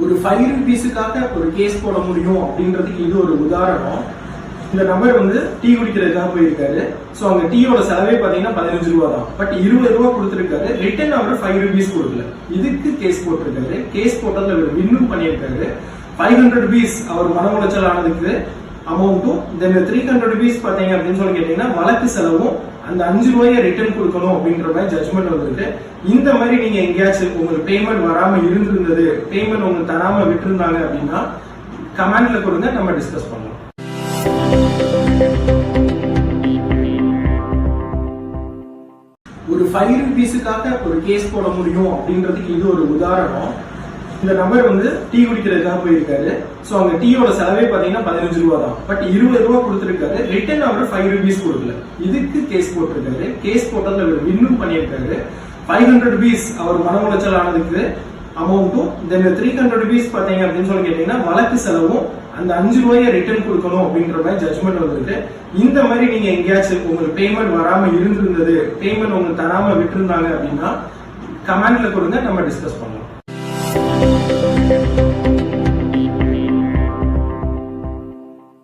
ஒரு 5 ரூபீஸுக்காக ஒரு கேஸ் போட முடியும் அப்படின்றதுக்கு இது ஒரு உதாரணம். இந்த நபர் வந்து டீ குடிக்கிறதுக்காக போயிருக்காரு. சோ அங்க டீயோட செலவே பாத்தீங்கன்னா 15 ரூபா தான். பட் 20 ரூபா கொடுத்திருக்காரு. ரிட்டர்ன் அவர் 5 ரூபீஸ் கொடுக்கல. இதுக்கு கேஸ் போட்டிருக்காரு. கேஸ் போட்டதுல அவர் வின்னும் பண்ணியிருக்காரு. 500 ரூபீஸ் அவர் மன உளைச்சல் ஆனதுக்கு அமௌண்ட்டும், தென் 300 ரூபீஸ் பாத்தீங்க அப்படின்னு சொல்லி கேட்டீங்கன்னா வழக்கு செலவும், அந்த 5 ரூபாயை ரிட்டர்ன் கொடுக்கணும் அப்படின்ற மாதிரி ஜட்மெண்ட் வந்திருக்கு. இந்த மாதிரி நீங்க எங்கேயாச்சும் உங்களுக்கு பேமெண்ட் வராம இருந்திருந்தது, பேமெண்ட் உங்களுக்கு தராம விட்டுருந்தாங்க அப்படின்னா கமெண்ட்ல கொடுங்க, நம்ம டிஸ்கஸ் பண்ணலாம். ஒரு 5 ரூபீஸுக்காக ஒரு கேஸ் போட முடியும் அப்படின்றதுக்கு இது ஒரு உதாரணம். இந்த நபர் வந்து டீ குடிக்கிறதுக்காக போயிருக்காரு. சோ அங்க டீயோட செலவே பாத்தீங்கன்னா 15 ரூபா தான். பட் 20 ரூபா கொடுத்திருக்காரு. ரிட்டர்ன் அவர் 5 ரூபீஸ் கொடுக்கல. இதுக்கு கேஸ் போட்டிருக்காரு. கேஸ் போட்டதுல அவர் வின்னும் பண்ணியிருக்காரு. 500 ரூபீஸ் அவர் மன உளைச்சல் ஆனதுக்கு அமௌண்ட்டும், தென் 300 ரூபீஸ் பாத்தீங்க அப்படின்னு சொல்லி கேட்டீங்கன்னா வழக்கு செலவும், அந்த 5 ரூபாயை ரிட்டர்ன் கொடுக்கணும் அப்படின்ற மாதிரி ஜட்மெண்ட் வந்திருக்கு. இந்த மாதிரி நீங்க எங்கேயாச்சும் உங்களுக்கு பேமெண்ட் வராம இருந்திருந்தது, பேமெண்ட் உங்களுக்கு தராம விட்டுருந்தாங்க அப்படின்னா கமெண்ட்ல கொடுங்க, நம்ம டிஸ்கஸ் பண்ணலாம்.